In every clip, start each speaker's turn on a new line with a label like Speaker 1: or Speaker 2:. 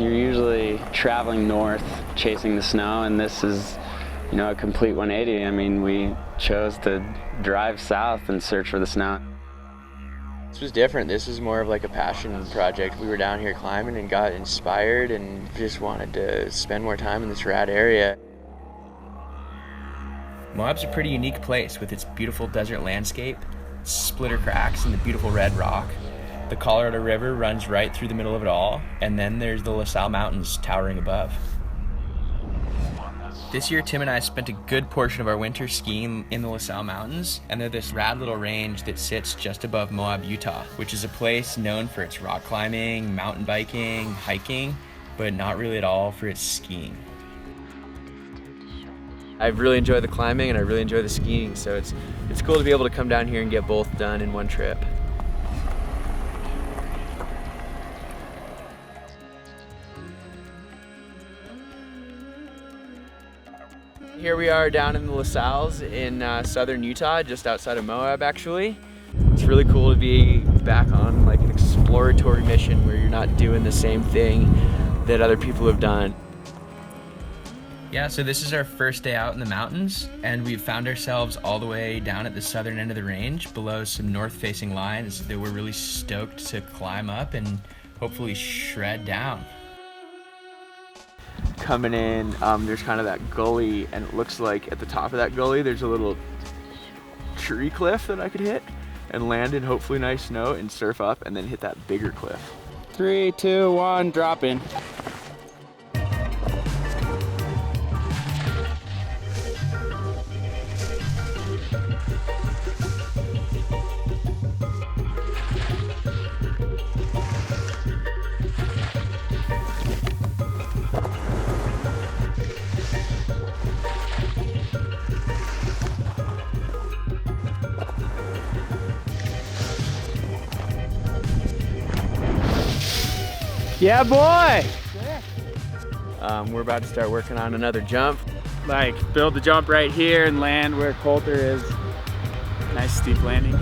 Speaker 1: You're usually traveling north, chasing the snow, and this is, you know, a complete 180. I mean, we chose to drive south and search for the snow.
Speaker 2: This was different. This was more of like a passion project. We were down here climbing and got inspired and just wanted to spend more time in this rad area.
Speaker 3: Moab's a pretty unique place with its beautiful desert landscape, splitter cracks, and the beautiful red rock. The Colorado River runs right through the middle of it all, and then there's the La Salle Mountains towering above. This year, Tim and I spent a good portion of our winter skiing in the La Salle Mountains, and they're this rad little range that sits just above Moab, Utah, which is a place known for its rock climbing, mountain biking, hiking, but not really at all for its skiing.
Speaker 2: I really enjoy the climbing and I really enjoy the skiing, so it's cool to be able to come down here and get both done in one trip. Here we are down in the La Salles in southern Utah, just outside of Moab actually. It's really cool to be back on like an exploratory mission where you're not doing the same thing that other people have done.
Speaker 3: Yeah, so this is our first day out in the mountains, and we've found ourselves all the way down at the southern end of the range below some north-facing lines that we're really stoked to climb up and hopefully shred down.
Speaker 2: Coming in, there's kind of that gully, and it looks like at the top of that gully there's a little tree cliff that I could hit and land in hopefully nice snow and surf up and then hit that bigger cliff.
Speaker 1: 3, 2, 1, drop in. Yeah, boy!
Speaker 2: We're about to start working on another jump.
Speaker 1: Like, build the jump right here and land where Colter is. Nice steep landing.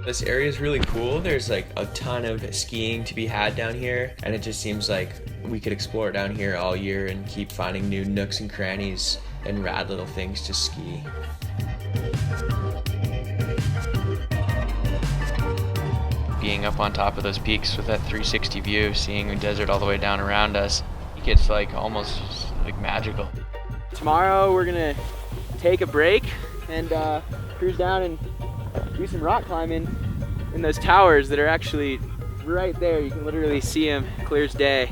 Speaker 3: This area is really cool. There's like a ton of skiing to be had down here, and it just seems like we could explore down here all year and keep finding new nooks and crannies and rad little things to ski. Being up on top of those peaks with that 360 view, seeing the desert all the way down around us, it gets like almost like magical.
Speaker 2: Tomorrow we're gonna take a break and cruise down and do some rock climbing in those towers that are actually right there. You can literally see them clear as day.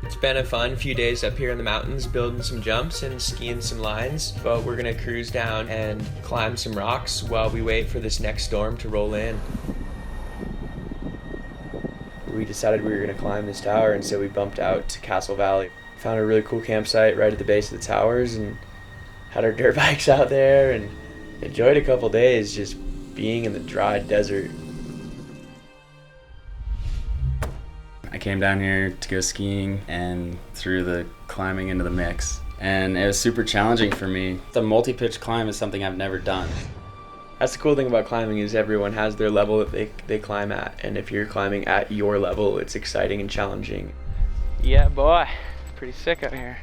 Speaker 3: It's been a fun few days up here in the mountains, building some jumps and skiing some lines, but we're gonna cruise down and climb some rocks while we wait for this next storm to roll in. We decided we were gonna climb this tower, and so we bumped out to Castle Valley. Found a really cool campsite right at the base of the towers and had our dirt bikes out there and enjoyed a couple days just being in the dry desert.
Speaker 4: I came down here to go skiing and threw the climbing into the mix. And it was super challenging for me. The multi-pitch climb is something I've never done.
Speaker 2: That's the cool thing about climbing is everyone has their level that they climb at. And if you're climbing at your level, it's exciting and challenging.
Speaker 1: Yeah, boy. Pretty sick out here.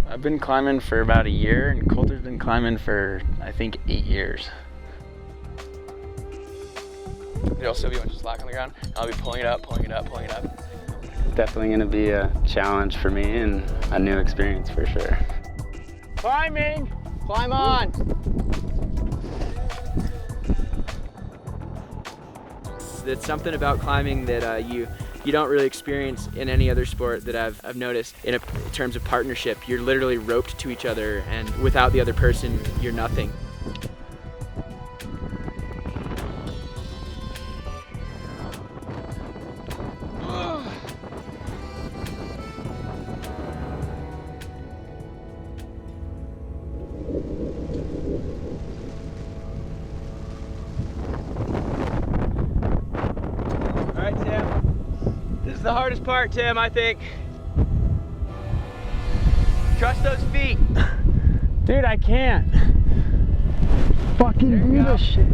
Speaker 1: I've been climbing for about a year, and Colter's been climbing for, I think, 8 years.
Speaker 2: It'll still be a bunch of slack on the ground. I'll be pulling it up, pulling it up, pulling it up.
Speaker 1: Definitely gonna be a challenge for me and a new experience for sure.
Speaker 2: Climbing! Climb on! It's something about climbing that you don't really experience in any other sport that I've noticed in terms of partnership. You're literally roped to each other, and without the other person, you're nothing. the hardest part, Tim, I think. Trust those feet.
Speaker 1: Dude, I can't fucking do this shit.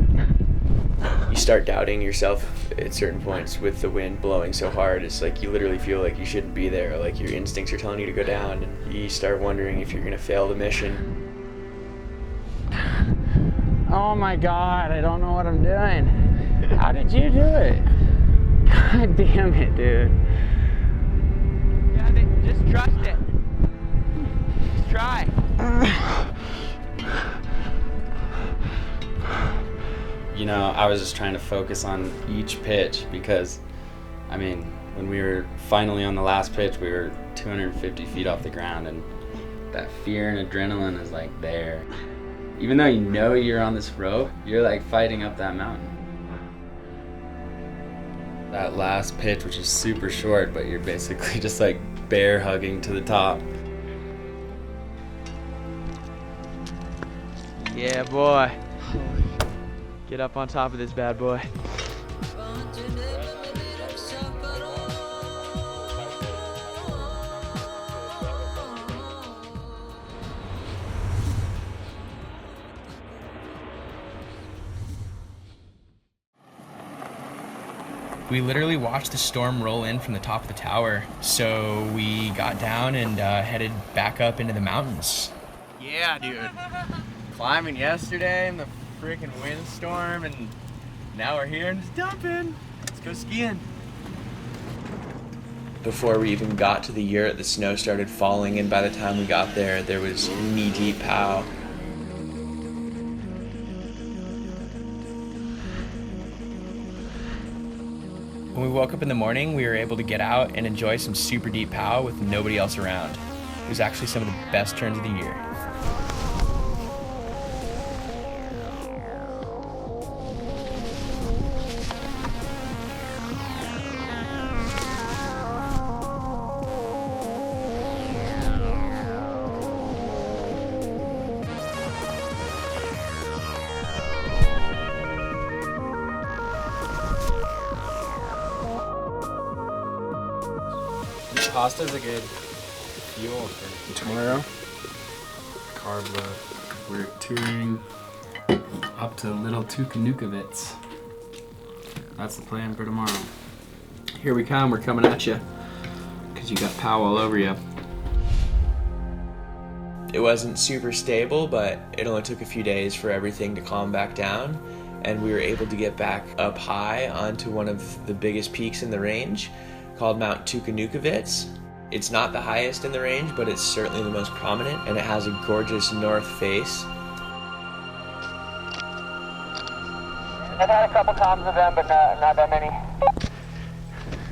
Speaker 3: You start doubting yourself at certain points with the wind blowing so hard. It's like you literally feel like you shouldn't be there, like your instincts are telling you to go down, and you start wondering if you're gonna fail the mission.
Speaker 1: Oh my God, I don't know what I'm doing. How did you do it? God damn it, dude.
Speaker 2: Yeah, just trust it. Just try.
Speaker 4: You know, I was just trying to focus on each pitch because, I mean, when we were finally on the last pitch, we were 250 feet off the ground, and that fear and adrenaline is like there. Even though you know you're on this rope, you're like fighting up that mountain. That last pitch, which is super short, but you're basically just like bear hugging to the top.
Speaker 2: Yeah, boy. Get up on top of this bad boy.
Speaker 3: We literally watched the storm roll in from the top of the tower, so we got down and headed back up into the mountains.
Speaker 2: Yeah, dude. Climbing yesterday in the freaking windstorm, and now we're here and it's dumping. Let's go skiing.
Speaker 3: Before we even got to the yurt, the snow started falling, and by the time we got there, there was knee-deep pow. When we woke up in the morning, we were able to get out and enjoy some super deep pow with nobody else around. It was actually some of the best turns of the year.
Speaker 4: Pasta's a good fuel for tomorrow. Carb load. We're touring up to Little Tukanukovitz. That's the plan for tomorrow.
Speaker 2: Here we come, we're coming at you. Because you got pow all over you.
Speaker 3: It wasn't super stable, but it only took a few days for everything to calm back down, and we were able to get back up high onto one of the biggest peaks in the range, called Mount Tukanukovitz. It's not the highest in the range, but it's certainly the most prominent, and it has a gorgeous north face.
Speaker 2: I've had a couple times with them, but not that many.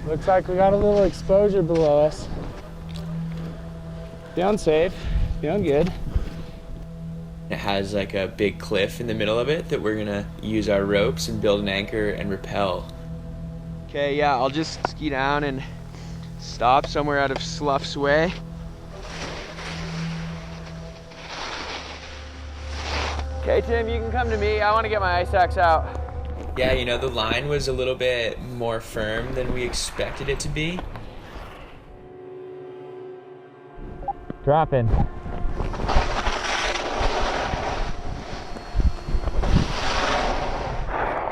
Speaker 1: Looks like we got a little exposure below us. Feeling safe, feeling good.
Speaker 3: It has like a big cliff in the middle of it that we're gonna use our ropes and build an anchor and rappel.
Speaker 2: Okay, yeah, I'll just ski down and stop somewhere out of Slough's way. Okay, Tim, you can come to me. I want to get my ice axe out.
Speaker 3: Yeah, you know, the line was a little bit more firm than we expected it to be.
Speaker 1: Dropping. A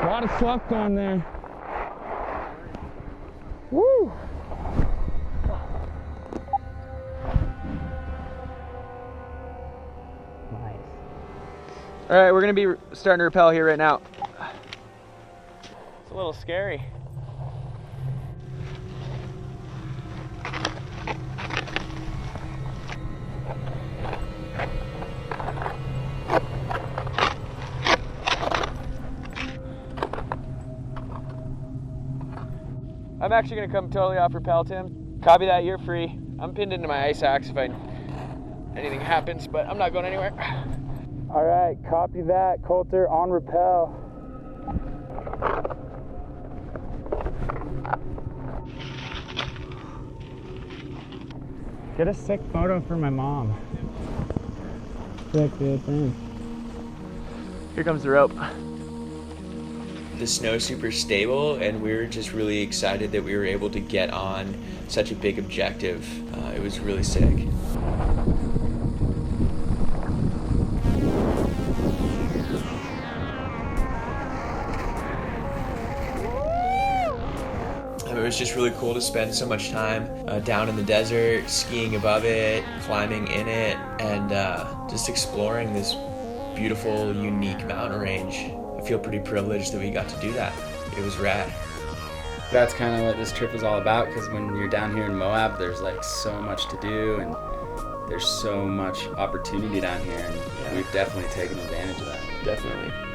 Speaker 1: lot of slough going there. Woo! Nice.
Speaker 2: All right, we're gonna be starting to rappel here right now. It's a little scary. I'm actually gonna come totally off rappel, Tim. Copy that, you're free. I'm pinned into my ice axe if anything happens, but I'm not going anywhere.
Speaker 1: All right, copy that. Colter on rappel. Get a sick photo for my mom. Sick, dude, thanks.
Speaker 2: Here comes the rope.
Speaker 3: the snow's super stable, and we were just really excited that we were able to get on such a big objective. It was really sick. It was just really cool to spend so much time down in the desert, skiing above it, climbing in it, and just exploring this beautiful, unique mountain range. I feel pretty privileged that we got to do that. It was rad.
Speaker 4: That's kind of what this trip was all about, because when you're down here in Moab, there's like so much to do and there's so much opportunity down here, and we've definitely taken advantage of that.
Speaker 3: Definitely.